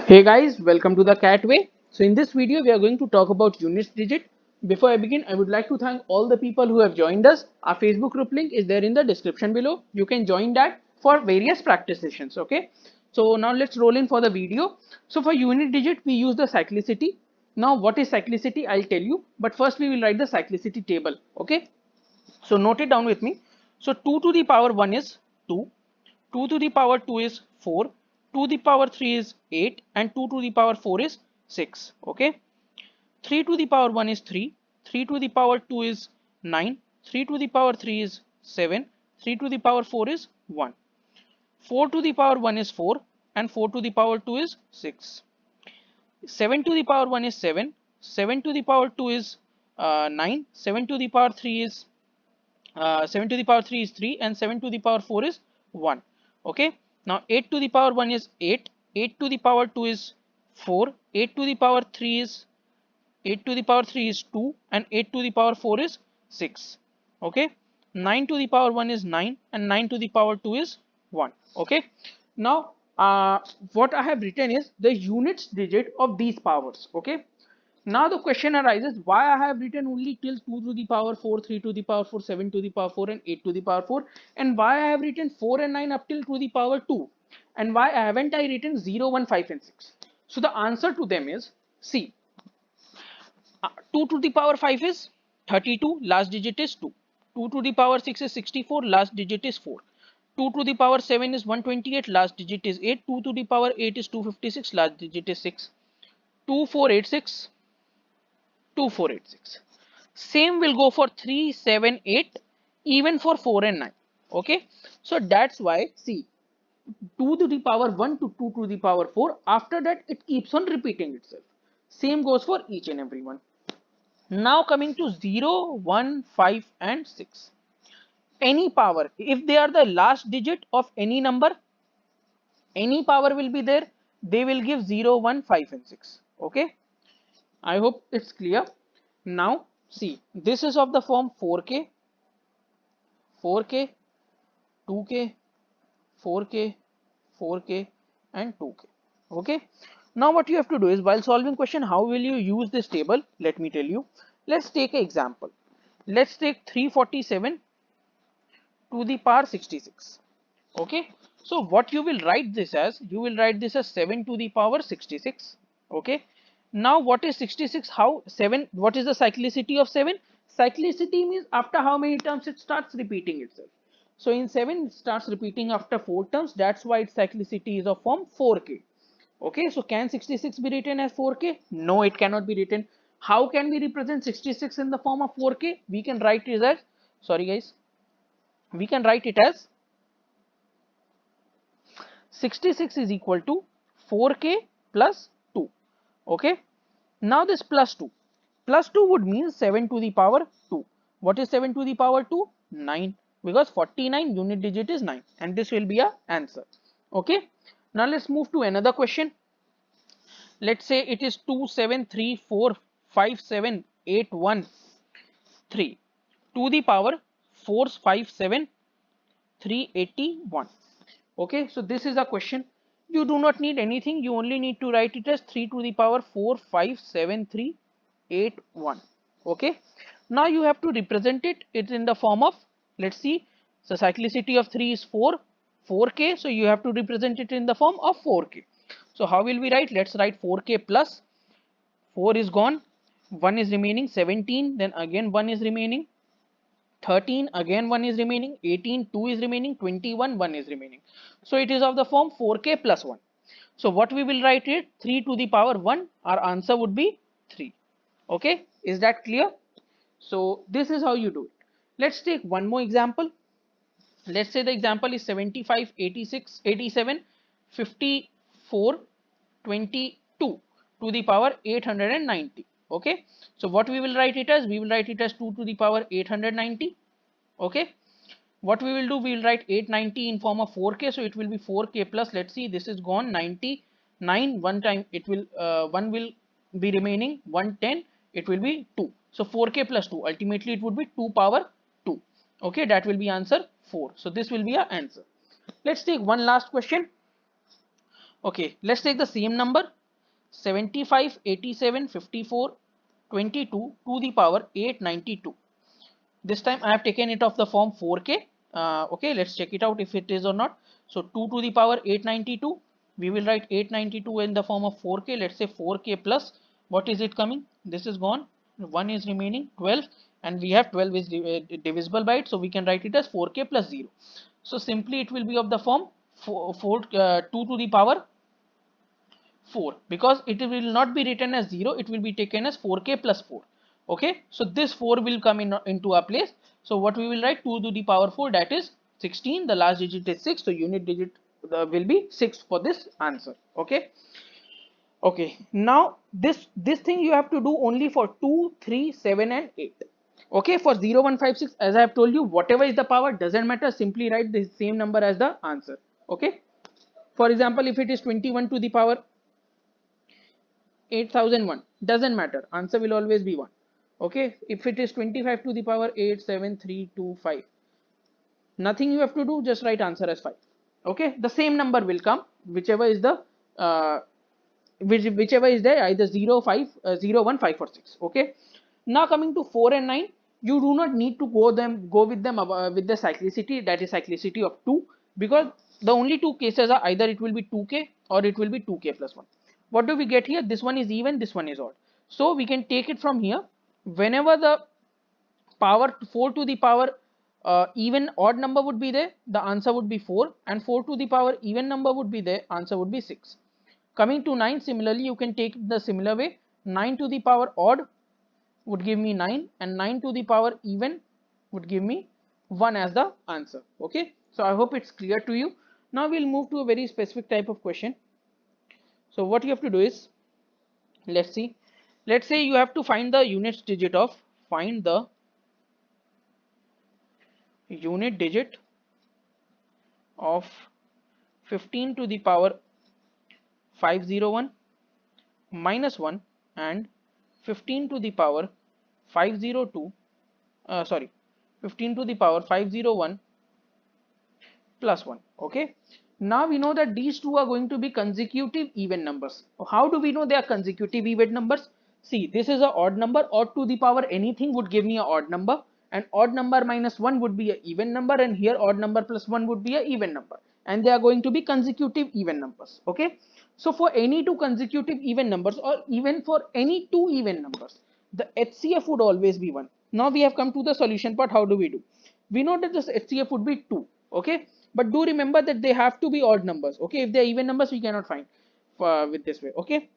Hey guys, welcome to the Catway. So in this video, we are going to talk about units digit. Before I begin, I would like to thank all the people who have joined us. Our Facebook group link is there in the description below. You can join that for various practice sessions. Okay. So now let's roll in for the video. So for unit digit, we use the cyclicity. Now what is cyclicity? I'll tell you. But first we will write the cyclicity table. Okay. So note it down with me. So 2 to the power 1 is 2. 2 to the power 2 is 4, 2 to the power 3 is 8, and 2 to the power 4 is 6. Okay. 3 to the power 1 is 3, 3 to the power 2 is 9, 3 to the power 3 is 7, 3 to the power 4 is 1. 4 to the power 1 is 4, and 4 to the power 2 is 6. 7 to the power 1 is 7, 7 to the power 2 is 9, 7 to the power 3 is 7 to the power 3 is 3, and 7 to the power 4 is 1. Okay. Now 8 to the power 1 is 8, 8 to the power 2 is 4, 8 to the power 3 is 8 to the power 3 is 2, and 8 to the power 4 is 6. Okay. 9 to the power 1 is 9, and 9 to the power 2 is 1. Okay. Now what I have written is the units digit of these powers. Okay. Now the question arises, why I have written only till 2 to the power 4, 3 to the power 4, 7 to the power 4, and 8 to the power 4, and why I have written 4 and 9 up till to the power 2, and why haven't I written 0, 1, 5 and 6? So the answer to them is, see, 2 to the power 5 is 32, last digit is 2. 2 to the power 6 is 64, last digit is 4. 2 to the power 7 is 128, last digit is 8. 2 to the power 8 is 256, last digit is 6. 2486, 2486. Same will go for 3, 7, 8, even for 4 and 9. Okay. So that's why, see, 2 to the power 1 to 2 to the power 4, after that it keeps on repeating itself. Same goes for each and every one. Now coming to 0, 1, 5 and 6. Any power, if they are the last digit of any number, any power will be there, they will give 0, 1, 5 and 6. Okay. I hope it's clear. Now see, this is of the form 4k, 4k, 2k, 4k, 4k and 2k. Okay. Now what you have to do is, while solving question, how will you use this table? Let me tell you. Let's take an example. Let's take 347 to the power 66. Okay. So what you will write this as, you will write this as 7 to the power 66. Okay. Now what is 66? How 7? What is the cyclicity of 7? Cyclicity means after how many terms it starts repeating itself. So in 7 it starts repeating after 4 terms. That's why its cyclicity is of form 4k. Okay. So can 66 be written as 4k? No, it cannot be written. How can we represent 66 in the form of 4k? We can write it as, sorry guys, we can write it as 66 is equal to 4k plus 2. Okay. Now this plus 2. Plus 2 would mean 7 to the power 2. What is 7 to the power 2? 9. Because 49 unit digit is 9. And this will be our answer. Okay. Now let's move to another question. Let's say it is 2, 7, 3, 4, 5, 7, 8, 1, 3 to the power 4, 5, 7, 381. Okay, so this is a question. You do not need anything. You only need to write it as 3 to the power 4, 5, 7, 3, 8, 1. Okay. Now you have to represent it. It's in the form of, let's see, the cyclicity of 3 is 4, 4k. So you have to represent it in the form of 4k. So how will we write? Let's write 4k plus 4 is gone. 1 is remaining, 17. Then again 1 is remaining. 13, again 1 is remaining, 18, 2 is remaining, 21, 1 is remaining. So it is of the form 4k plus 1. So what we will write it, 3 to the power 1, our answer would be 3. Okay, is that clear? So this is how you do it. Let's take one more example. Let's say the example is 75, 86, 87, 54, 22 to the power 890. Okay, so what we will write it as, we will write it as 2 to the power 890. Okay, what we will do, we will write 890 in form of 4k, so it will be 4k plus, let's see, this is gone, 99, one time it will 1 will be remaining, 110, it will be 2. So 4k plus 2, ultimately it would be 2 power 2. Okay, that will be answer 4. So this will be our answer. Let's take one last question. Okay, let's take the same number 75, 87, 54, 22 to the power 892. This time I have taken it of the form 4k. Okay, let's check it out if it is or not. So 2 to the power 892, we will write 892 in the form of 4k. Let's say 4k plus, what is it coming? This is gone, 1 is remaining, 12, and we have 12 is divisible by it, so we can write it as 4k plus 0. So simply it will be of the form 2 to the power 4, because it will not be written as 0, it will be taken as 4k plus 4. Okay, so this 4 will come into our place. So what we will write, 2 to the power 4, that is 16, the last digit is 6, so unit digit will be 6 for this answer. Okay. Okay, now this thing you have to do only for 2, 3, 7 and 8. Okay, for 0, 1, 5, 6, as I have told you, whatever is the power doesn't matter, simply write the same number as the answer. Okay, for example, if it is 21 to the power 8001, doesn't matter, answer will always be 1. Okay, if it is 25 to the power 87325, nothing you have to do, just write answer as 5. Okay, the same number will come, whichever is the uh, whichever is there, either 0, 5, 0, 1, 5 or 6. Okay, now coming to 4 and 9, you do not need to go with them with the cyclicity, that is cyclicity of 2, because the only two cases are either it will be 2k or it will be 2k plus 1. What do we get here? This one is even, this one is odd, so we can take it from here. Whenever the power 4 to the power even odd number would be there, the answer would be 4, and 4 to the power even number would be there, answer would be 6. Coming to 9, similarly you can take the similar way, 9 to the power odd would give me 9, and 9 to the power even would give me 1 as the answer. Okay, so I hope it's clear to you. Now we'll move to a very specific type of question. So what you have to do is, let's see, let's say you have to find the unit digit of, find the unit digit of 15 to the power 501 minus 1 and 15 to the power 502, sorry, 15 to the power 501 plus 1. Okay, now we know that these two are going to be consecutive even numbers. How do we know they are consecutive even numbers? See, this is an odd number, odd to the power anything would give me an odd number, and odd number minus 1 would be an even number, and here odd number plus 1 would be an even number, and they are going to be consecutive even numbers. Okay, so for any two consecutive even numbers, or even for any two even numbers, the HCF would always be 1. Now we have come to the solution part. How do we do? We know that this HCF would be 2. Okay, but do remember that they have to be odd numbers. Okay, if they're even numbers we cannot find with this way. Okay,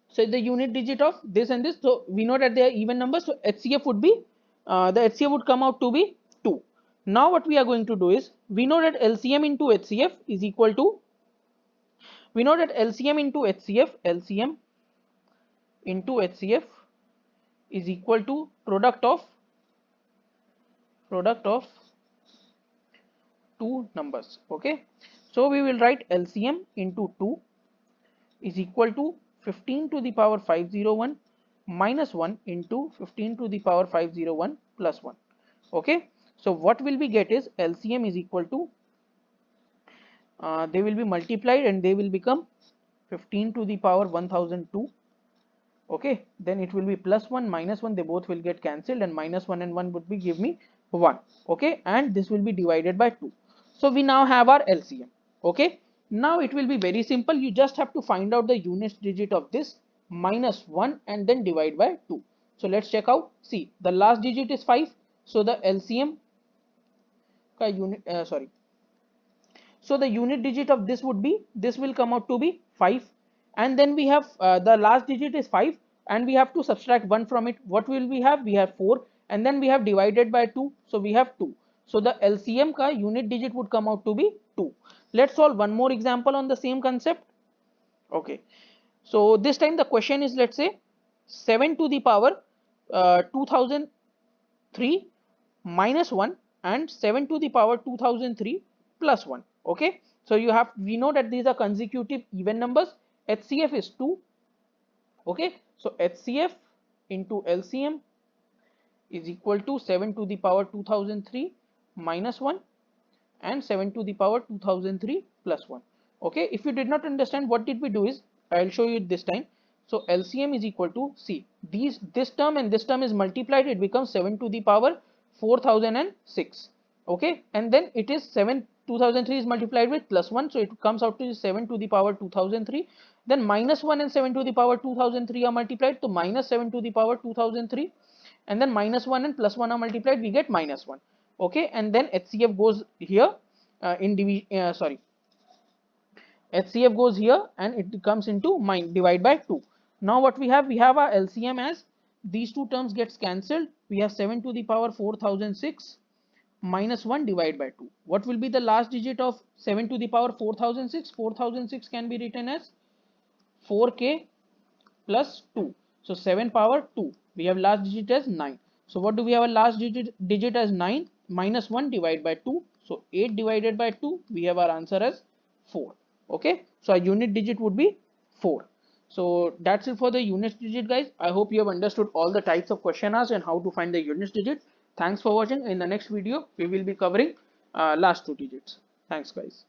so the unit digit of this and this, so we know that they are even numbers, so HCF would be the HCF would come out to be 2. Now what we are going to do is, we know that LCM into HCF is equal to, we know that LCM into HCF, LCM into HCF is equal to product of two numbers. Okay, so we will write LCM into 2 is equal to 15 to the power 501 minus 1 into 15 to the power 501 plus 1. Okay, so what will we get is LCM is equal to, they will be multiplied and they will become 15 to the power 1002. Okay, then it will be plus 1 minus 1, they both will get cancelled, and minus 1 and 1 would be give me 1. Okay, and this will be divided by 2. So we now have our LCM. Okay, now it will be very simple, you just have to find out the unit digit of this minus 1 and then divide by 2. So let's check out. See, the last digit is 5, so the LCM ka unit so the unit digit of this would be, this will come out to be 5, and then we have the last digit is 5, and we have to subtract 1 from it. What will we have? We have 4, and then we have divided by 2, so we have 2. So the LCM ka unit digit would come out to be 2. Let's solve one more example on the same concept. Okay, so this time the question is, let's say 7 to the power 2003 minus 1 and 7 to the power 2003 plus 1. Okay, so we know that these are consecutive even numbers. HCF is 2. Okay, so HCF into LCM is equal to 7 to the power 2003 minus 1 and 7 to the power 2003 plus 1. Okay, if you did not understand, what did we do is, I'll show you this time. So LCM is equal to, see, this term and this term is multiplied, it becomes 7 to the power 4006. Okay, and then it is 7 2003 is multiplied with plus 1, so it comes out to 7 to the power 2003. Then minus 1 and 7 to the power 2003 are multiplied, so minus 7 to the power 2003, and then minus 1 and plus 1 are multiplied, we get minus 1. Okay, and then HCF goes here, in division, sorry, HCF goes here and it comes into divide by 2. Now what we have our LCM as, these two terms gets cancelled. We have 7 to the power 4006 minus 1 divided by 2. What will be the last digit of 7 to the power 4006? 4006 can be written as 4k plus 2. So 7 power 2. We have last digit as 9. So what do we have a last digit as 9 minus 1 divided by 2. So 8 divided by 2, we have our answer as 4. Okay, so our unit digit would be 4. So that's it for the unit digit, guys. I hope you have understood all the types of question asked and how to find the unit digit. Thanks for watching. In the next video we will be covering last two digits. Thanks, guys.